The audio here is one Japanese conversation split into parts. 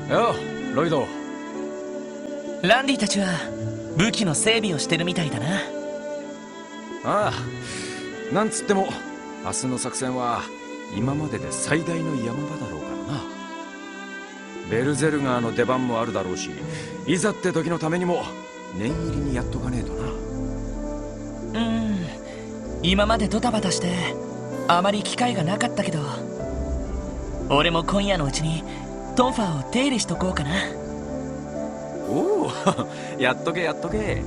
ようロイド。ランディたちは武器の整備をしてるみたいだな。ああ、なんつっても明日の作戦は今までで最大の山場だろうからな。ベルゼルガーの出番もあるだろうし、いざって時のためにも念入りにやっとかねえとな。今までドタバタしてあまり機会がなかったけど、俺も今夜のうちにトンファーを手入れしとこうかな。おおやっとけやっとけ。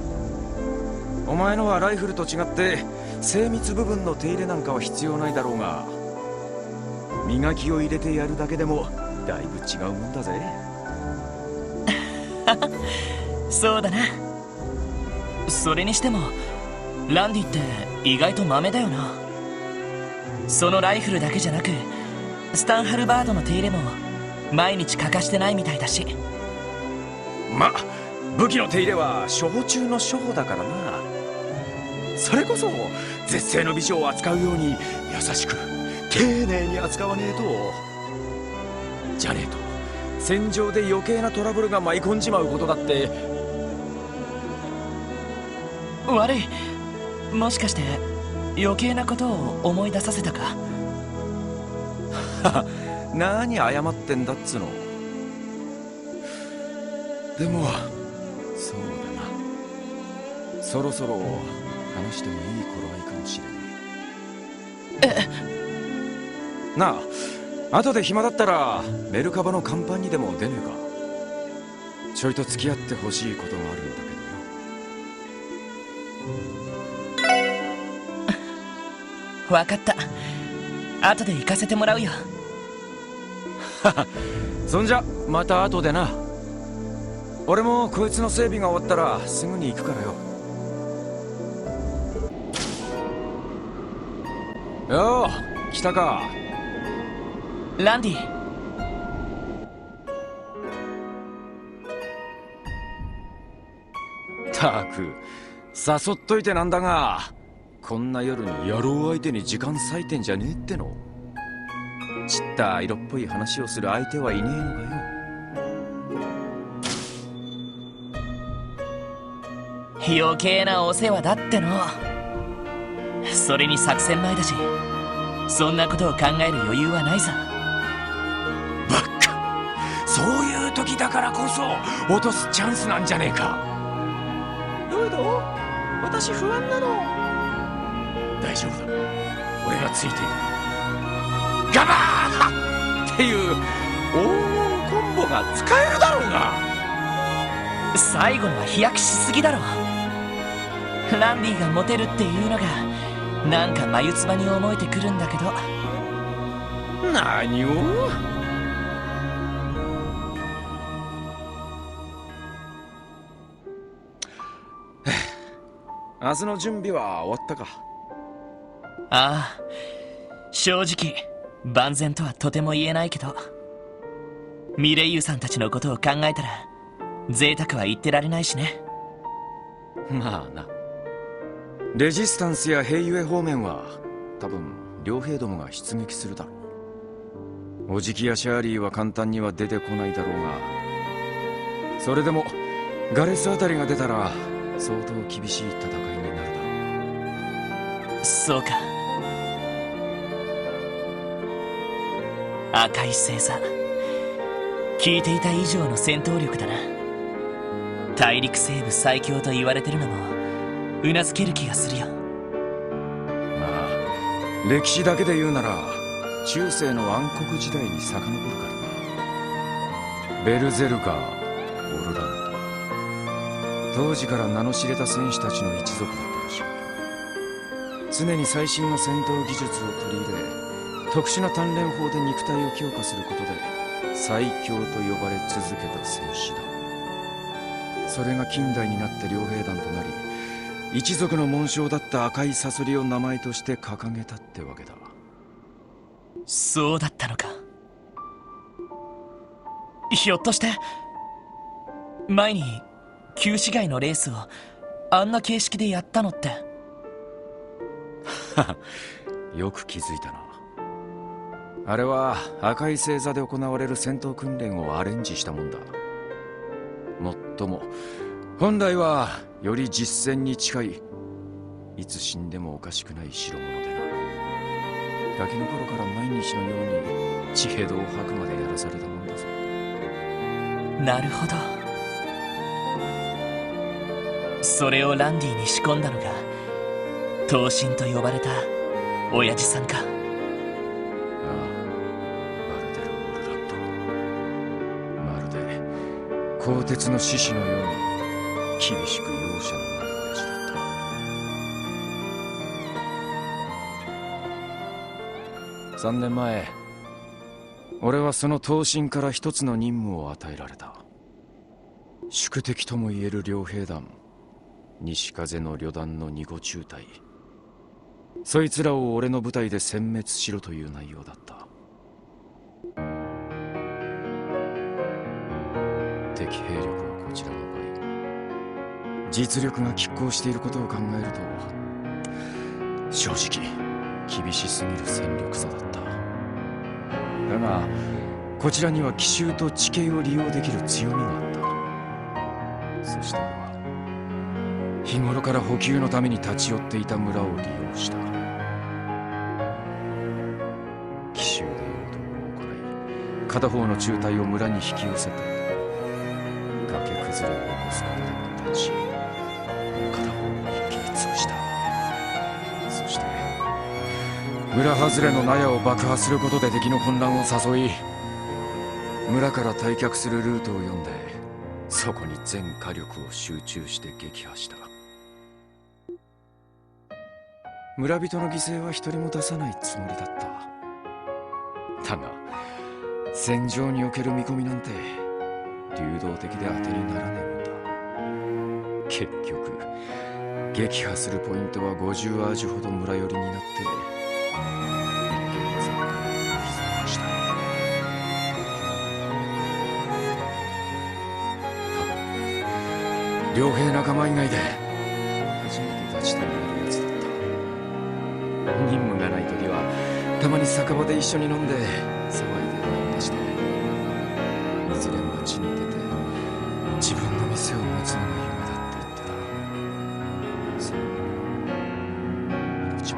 お前のはライフルと違って精密部分の手入れなんかは必要ないだろうが、磨きを入れてやるだけでもだいぶ違うもんだぜ。そうだな。それにしてもランディって意外とマメだよな。そのライフルだけじゃなくスタンハルバードの手入れも毎日欠かしてないみたいだし。ま、武器の手入れは処方中の処方だからな。それこそ絶世の美女を扱うように優しく丁寧に扱わねえと。じゃねえと戦場で余計なトラブルが舞い込んじまうことだって。悪い。もしかして余計なことを思い出させたか？何謝ってんだっつの。でもそうだな、そろそろ話してもいい頃合いかもしれねえ。なあ、後で暇だったらメルカバの甲板にでも出ねえか。ちょいと付き合ってほしいことがあるんだけどよ。分かった。後で行かせてもらうよ。そんじゃまた後でな。俺もこいつの整備が終わったらすぐに行くからよ。よう来たか。ランディ。たく誘っといてなんだが、こんな夜に野郎相手に時間割いてんじゃねえっての。ちった色っぽい話をする相手はいねえのかよ。余計なお世話だっての。それに作戦前だし、そんなことを考える余裕はないさ。バカ、そういう時だからこそ落とすチャンスなんじゃねえか。ロイド、私不安なの。大丈夫だ、俺がついている。ガバーっていう黄金コンボが使えるだろうが。最後のは飛躍しすぎだろ。ランディがモテるっていうのがなんか眉唾に思えてくるんだけど。何を。明日の準備は終わったか。ああ、正直万全とはとても言えないけど、ミレイユさんたちのことを考えたら贅沢は言ってられないしね。まあな。レジスタンスやヘイユエ方面は多分両兵どもが出撃するだろう。オジキやシャーリーは簡単には出てこないだろうが、それでもガレスあたりが出たら相当厳しい戦いになるだろう。そうか。赤い星座、聞いていた以上の戦闘力だな。大陸西部最強と言われてるのもうなずける気がするよ。まあ歴史だけで言うなら中世の暗黒時代に遡るからな。ベルゼルガー、オルランド、当時から名の知れた戦士たちの一族だったらしい。常に最新の戦闘技術を取り入れ、特殊な鍛錬法で肉体を強化することで最強と呼ばれ続けた戦士だ。それが近代になって両兵団となり、一族の紋章だった赤いサソリを名前として掲げたってわけだ。そうだったのか。ひょっとして前に旧市街のレースをあんな形式でやったのって。よく気づいたな。あれは赤い星座で行われる戦闘訓練をアレンジしたもんだ。もっとも本来はより実戦に近い、いつ死んでもおかしくない代物でな。ガキの頃から毎日のように血へどを吐くまでやらされたもんだぞ。なるほど。それをランディに仕込んだのが闘神と呼ばれた親父さんか。ああ、バルデル・オルランド。まるで鋼鉄の獅子のように厳しく容赦のない親父だった。3年前、俺はその闘神から一つの任務を与えられた。宿敵ともいえる両兵団、西風の旅団の2個中隊、そいつらを俺の部隊で殲滅しろという内容だった。敵兵力はこちらの倍、実力が拮抗していることを考えると正直厳しすぎる戦力差だった。だがこちらには奇襲と地形を利用できる強みがあった。そして俺は日頃から補給のために立ち寄っていた村を利用した。奇襲で陽動を行い、片方の中隊を村に引き寄せて崖崩れを起こすことで分断し、片方を一気に潰した。そして村外れの納屋を爆破することで敵の混乱を誘い、村から退却するルートを読んでそこに全火力を集中して撃破した。村人の犠牲は一人も出さないつもりだった。だが戦場における見込みなんて流動的で当てにならねえもんだ。結局撃破するポイントは50アージュほど村寄りになって一見全火力を刻みました。多分両兵仲間以外で初めて立ち止まるやつだった。任務がない時はたまに酒場で一緒に飲んで騒いで話して、いずれ街に出て自分の店を持つのが夢だって言ってた。そう、命も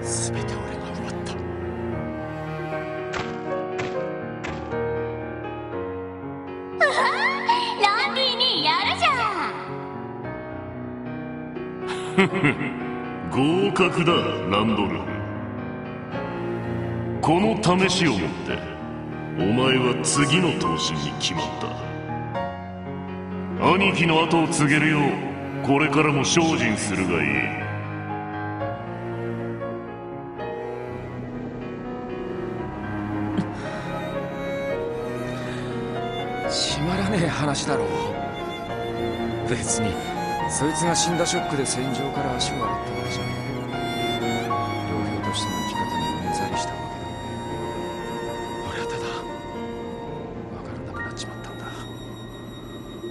全て俺が奪った。ランディにやるじゃん。合格だ、ランドルフ。この試しをもってお前は次の闘神に決まった。兄貴の後を継げるようこれからも精進するがいい。しまらねえ話だろう。別にそいつが死んだショックで戦場から足を洗ったわけじゃねえ。傭兵としての生き方にうんざりしたわけだ。俺はただ分からなくなっちまったんだ。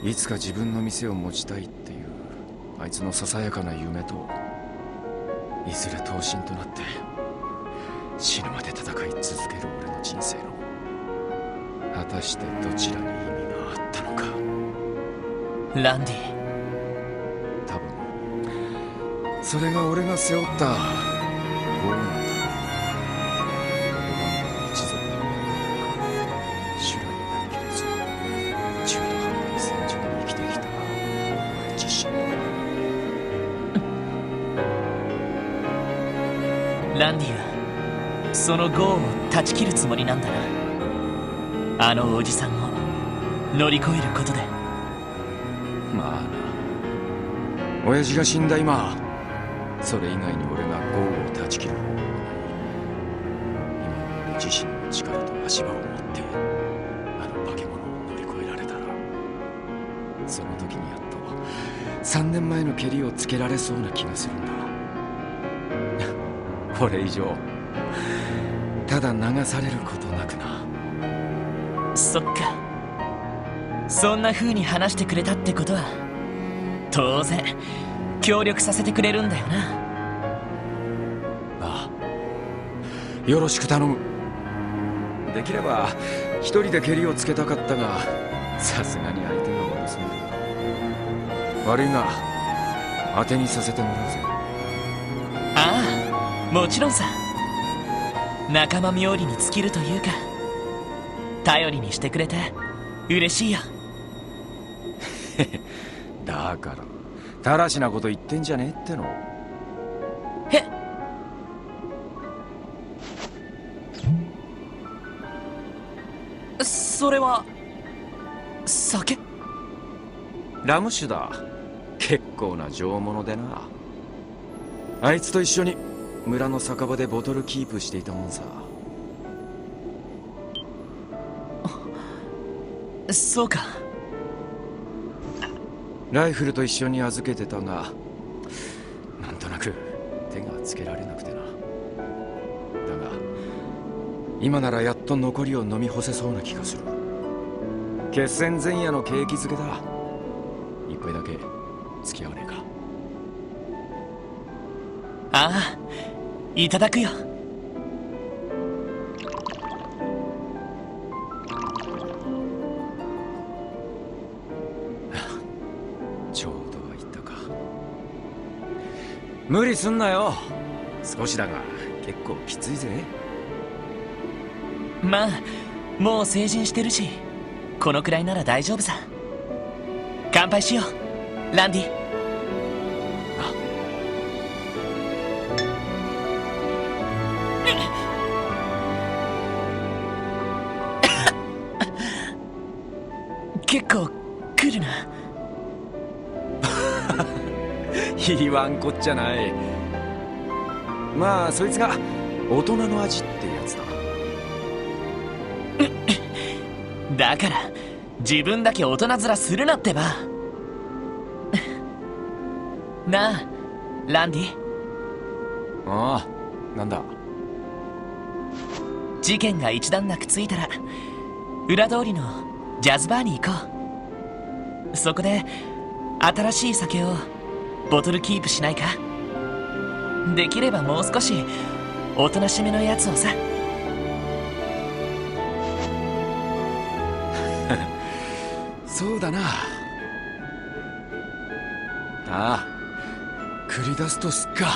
いつか自分の店を持ちたいっていうあいつのささやかな夢と、いずれ闘神となって死ぬまで戦い続ける俺の人生の果たしてどちらに意味があったのか。ランディ、多分それが俺が背負った業なんだろう。ロダンダの一族になるか修羅になりきれず中途半端に戦場に生きてきた俺自身ランディはその業を断ち切るつもりなんだな。あのおじさんを乗り越えることで。まあな、親父が死んだ今、それ以外に俺が業を断ち切る方法はない。今の俺自身の力と足場を持ってあの化け物を乗り越えられたら、その時にやっと3年前のケリをつけられそうな気がするんだ。これ以上ただ流されることなくな。そっか、そんな風に話してくれたってことは当然協力させてくれるんだよな。ああ、よろしく頼む。できれば一人で蹴りをつけたかったが、さすがに相手が悪すぎる。悪いが当てにさせてもらうぜ。ああ、もちろんさ。仲間冥利に尽きるというか、頼りにしてくれて嬉しいよ。だからだらしなこと言ってんじゃねえっての。へっ。それは酒？ラム酒だ。結構な上物でな。あいつと一緒に村の酒場でボトルキープしていたもんさ。そうか。ライフルと一緒に預けてたが、なんとなく手がつけられなくてな。だが今ならやっと残りを飲み干せそうな気がする。決戦前夜の景気づけだ。一杯だけ付き合わねえか。ああ、いただくよ。ちょうどはいったか。無理すんなよ。少しだが結構きついぜ。まあ、もう成人してるし、このくらいなら大丈夫さ。乾杯しよう、ランディ。結構来るな。言わんこっちゃない。まあそいつが大人の味ってやつだ。だから自分だけ大人面するなってば。なあランディ。ああ、なんだ。事件が一段落ついたら裏通りのジャズバーに行こう。そこで新しい酒をボトルキープしないか？できればもう少しおとなしめのやつをさ。そうだな。ああ、繰り出すとすっか。